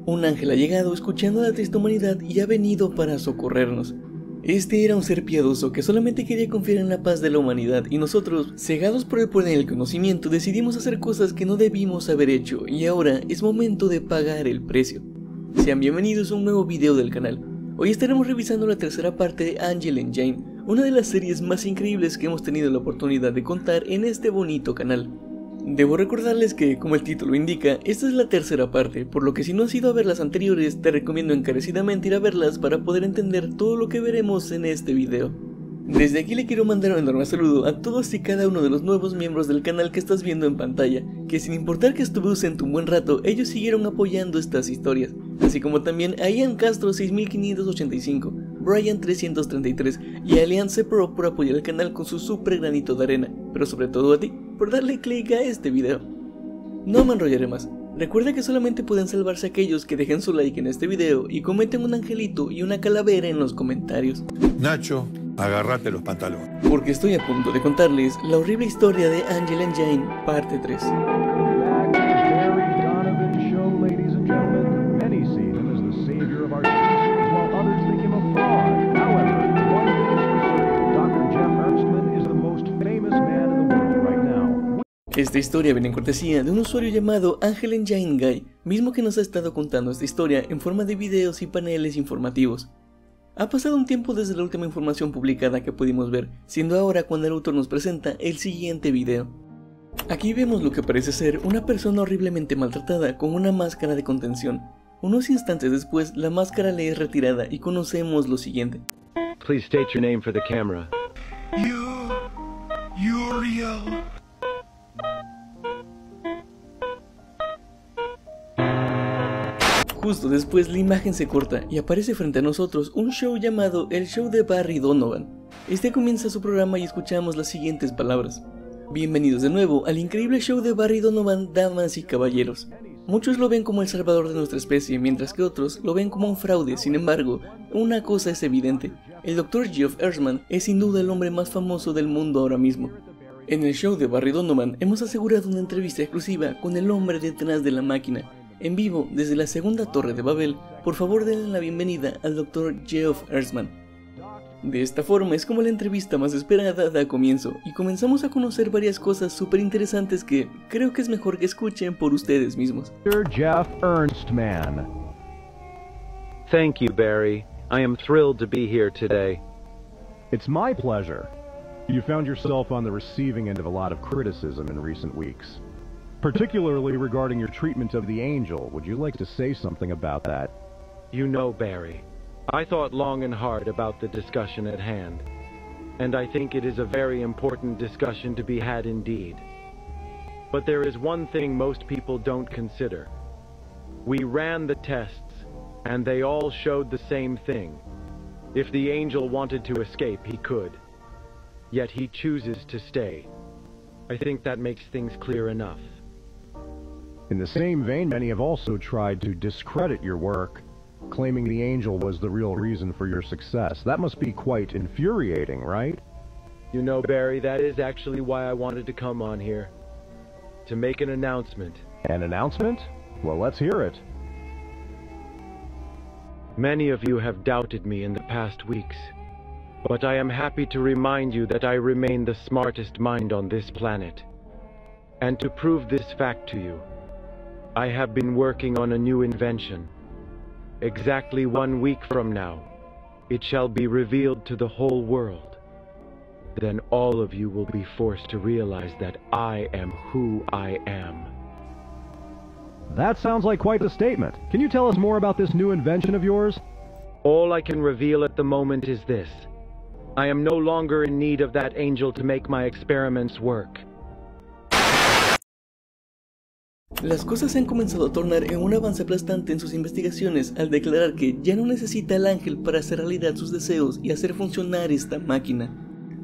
Un ángel ha llegado escuchando a la triste humanidad y ha venido para socorrernos. Este era un ser piadoso que solamente quería confiar en la paz de la humanidad, y nosotros, cegados por el poder del conocimiento, decidimos hacer cosas que no debimos haber hecho, y ahora es momento de pagar el precio. Sean bienvenidos a un nuevo video del canal. Hoy estaremos revisando la tercera parte de Angel and Jane, una de las series más increíbles que hemos tenido la oportunidad de contar en este bonito canal. Debo recordarles que, como el título indica, esta es la tercera parte, por lo que si no has ido a ver las anteriores, te recomiendo encarecidamente ir a verlas para poder entender todo lo que veremos en este video. Desde aquí le quiero mandar un enorme saludo a todos y cada uno de los nuevos miembros del canal que estás viendo en pantalla, que sin importar que estuve ausente un buen rato, ellos siguieron apoyando estas historias, así como también a Ian Castro 6585, Brian 333 y a Alianza Pro por apoyar el canal con su super granito de arena, pero sobre todo a ti por darle click a este video. No me enrollaré más. Recuerda que solamente pueden salvarse aquellos que dejen su like en este video y comenten un angelito y una calavera en los comentarios. Nacho, agárrate los pantalones. Porque estoy a punto de contarles la horrible historia de Angel and Jane, parte 3. Esta historia viene en cortesía de un usuario llamado Angel and Jane Guy, mismo que nos ha estado contando esta historia en forma de videos y paneles informativos. Ha pasado un tiempo desde la última información publicada que pudimos ver, siendo ahora cuando el autor nos presenta el siguiente video. Aquí vemos lo que parece ser una persona horriblemente maltratada con una máscara de contención. Unos instantes después, la máscara le es retirada y conocemos lo siguiente. Please state your name for the camera. Uriel. Justo después la imagen se corta y aparece frente a nosotros un show llamado El Show de Barry Donovan. Este comienza su programa y escuchamos las siguientes palabras. Bienvenidos de nuevo al increíble show de Barry Donovan, damas y caballeros. Muchos lo ven como el salvador de nuestra especie, mientras que otros lo ven como un fraude. Sin embargo, una cosa es evidente. El Dr. Geoff Earthman es sin duda el hombre más famoso del mundo ahora mismo. En el show de Barry Donovan hemos asegurado una entrevista exclusiva con el hombre detrás de la máquina. En vivo, desde la segunda torre de Babel, por favor denle la bienvenida al Dr. Geoff Earthman. De esta forma es como la entrevista más esperada da comienzo, y comenzamos a conocer varias cosas súper interesantes que creo que es mejor que escuchen por ustedes mismos. Dr. Geoff Earthman. Thank you, Barry. I am thrilled to be here today. It's my pleasure. You found yourself on the receiving end of a lot of criticism in recent weeks, particularly regarding your treatment of the angel. Would you like to say something about that? You know, Barry, I thought long and hard about the discussion at hand, and I think it is a very important discussion to be had indeed. But there is one thing most people don't consider. We ran the tests, and they all showed the same thing. If the angel wanted to escape, he could. Yet he chooses to stay. I think that makes things clear enough. In the same vein, many have also tried to discredit your work, claiming the angel was the real reason for your success. That must be quite infuriating, right? You know, Barry, that is actually why I wanted to come on here. To make an announcement. An announcement? Well, let's hear it. Many of you have doubted me in the past weeks, but I am happy to remind you that I remain the smartest mind on this planet. And to prove this fact to you, I have been working on a new invention. Exactly 1 week from now, it shall be revealed to the whole world. Then all of you will be forced to realize that I am who I am. That sounds like quite a statement. Can you tell us more about this new invention of yours? All I can reveal at the moment is this. I am no longer in need of that angel to make my experiments work. Las cosas se han comenzado a tornar en un avance aplastante en sus investigaciones al declarar que ya no necesita al ángel para hacer realidad sus deseos y hacer funcionar esta máquina.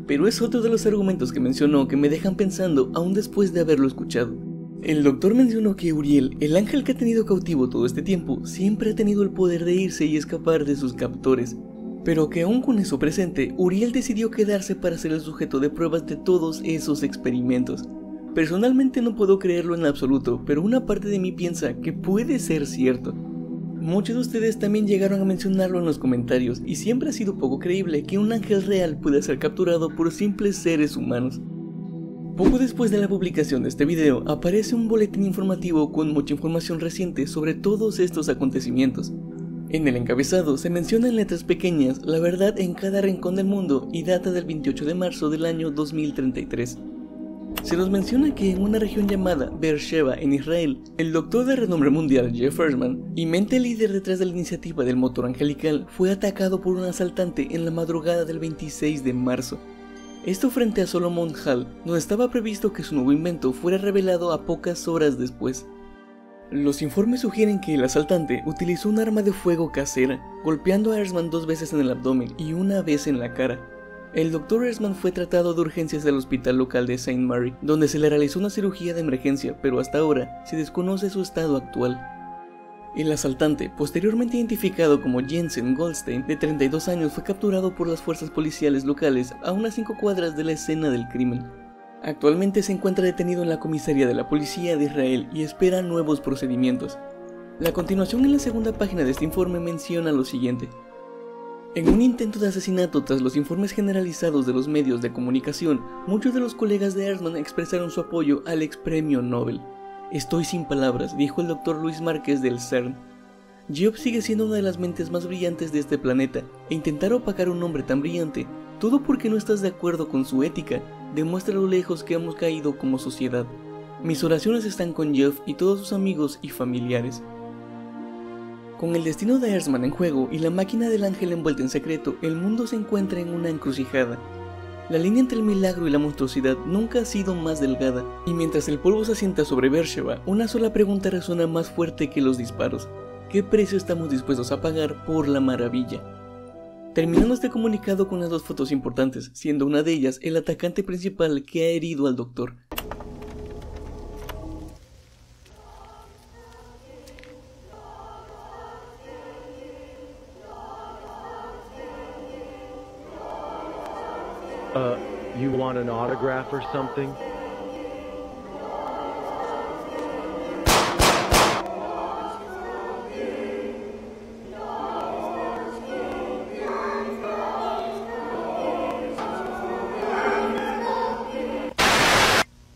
Pero es otro de los argumentos que mencionó que me dejan pensando aún después de haberlo escuchado. El doctor mencionó que Uriel, el ángel que ha tenido cautivo todo este tiempo, siempre ha tenido el poder de irse y escapar de sus captores, pero que aún con eso presente, Uriel decidió quedarse para ser el sujeto de pruebas de todos esos experimentos. Personalmente no puedo creerlo en absoluto, pero una parte de mí piensa que puede ser cierto. Muchos de ustedes también llegaron a mencionarlo en los comentarios, y siempre ha sido poco creíble que un ángel real pueda ser capturado por simples seres humanos. Poco después de la publicación de este video, aparece un boletín informativo con mucha información reciente sobre todos estos acontecimientos. En el encabezado se menciona en letras pequeñas la verdad en cada rincón del mundo y data del 28 de marzo del año 2033. Se nos menciona que en una región llamada Beersheba en Israel, el doctor de renombre mundial Jeff Erzman, y mente líder detrás de la iniciativa del motor angelical, fue atacado por un asaltante en la madrugada del 26 de marzo. Esto frente a Solomon Hall, donde estaba previsto que su nuevo invento fuera revelado a pocas horas después. Los informes sugieren que el asaltante utilizó un arma de fuego casera, golpeando a Erzman 2 veces en el abdomen y 1 vez en la cara. El Dr. Erzman fue tratado de urgencias del hospital local de St. Mary, donde se le realizó una cirugía de emergencia, pero hasta ahora se desconoce su estado actual. El asaltante, posteriormente identificado como Jensen Goldstein, de 32 años, fue capturado por las fuerzas policiales locales a unas 5 cuadras de la escena del crimen. Actualmente se encuentra detenido en la comisaría de la policía de Israel y espera nuevos procedimientos. La continuación en la segunda página de este informe menciona lo siguiente. En un intento de asesinato tras los informes generalizados de los medios de comunicación, muchos de los colegas de Erzman expresaron su apoyo al ex premio Nobel. Estoy sin palabras, dijo el Dr. Luis Márquez del CERN. Geoff sigue siendo una de las mentes más brillantes de este planeta, e intentar opacar a un hombre tan brillante, todo porque no estás de acuerdo con su ética, demuestra lo lejos que hemos caído como sociedad. Mis oraciones están con Geoff y todos sus amigos y familiares. Con el destino de Erzman en juego y la máquina del ángel envuelta en secreto, el mundo se encuentra en una encrucijada. La línea entre el milagro y la monstruosidad nunca ha sido más delgada, y mientras el polvo se asienta sobre Beersheba, una sola pregunta resuena más fuerte que los disparos. ¿Qué precio estamos dispuestos a pagar por la maravilla? Terminando este comunicado con las 2 fotos importantes, siendo una de ellas el atacante principal que ha herido al doctor. You want an autograph or something?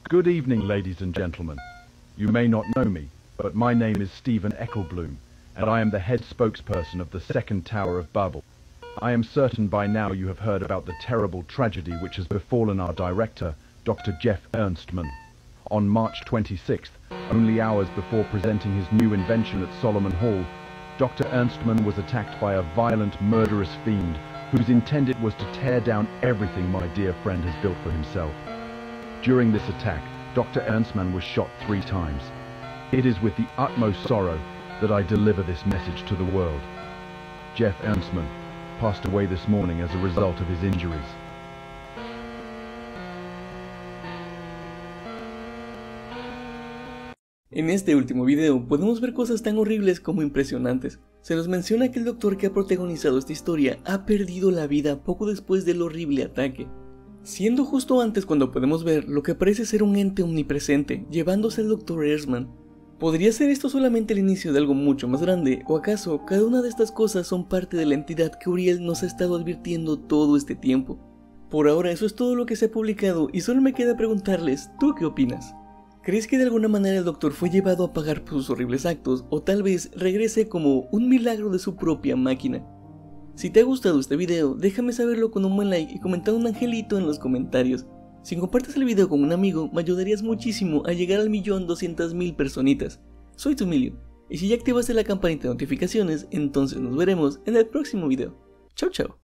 Good evening, ladies and gentlemen. You may not know me, but my name is Stephen Eckelbloom, and I am the head spokesperson of the Second Tower of Babel. I am certain by now you have heard about the terrible tragedy which has befallen our director, Dr. Jeff Ernstman. On March 26th, only hours before presenting his new invention at Solomon Hall, Dr. Ernstman was attacked by a violent, murderous fiend whose intent it was to tear down everything my dear friend has built for himself. During this attack, Dr. Ernstman was shot 3 times. It is with the utmost sorrow that I deliver this message to the world. Jeff Ernstman passed away this morning as a result of his injuries. En este último video podemos ver cosas tan horribles como impresionantes. Se nos menciona que el doctor que ha protagonizado esta historia ha perdido la vida poco después del horrible ataque, siendo justo antes cuando podemos ver lo que parece ser un ente omnipresente llevándose al Dr. Erzman. ¿Podría ser esto solamente el inicio de algo mucho más grande? ¿O acaso cada una de estas cosas son parte de la entidad que Uriel nos ha estado advirtiendo todo este tiempo? Por ahora eso es todo lo que se ha publicado y solo me queda preguntarles, ¿tú qué opinas? ¿Crees que de alguna manera el doctor fue llevado a pagar por sus horribles actos o tal vez regrese como un milagro de su propia máquina? Si te ha gustado este video, déjame saberlo con un buen like y comentando un angelito en los comentarios. Si compartes el video con un amigo, me ayudarías muchísimo a llegar al 1.200.000 personitas. Soy tu Emilio, y si ya activaste la campanita de notificaciones, entonces nos veremos en el próximo video. Chao chao.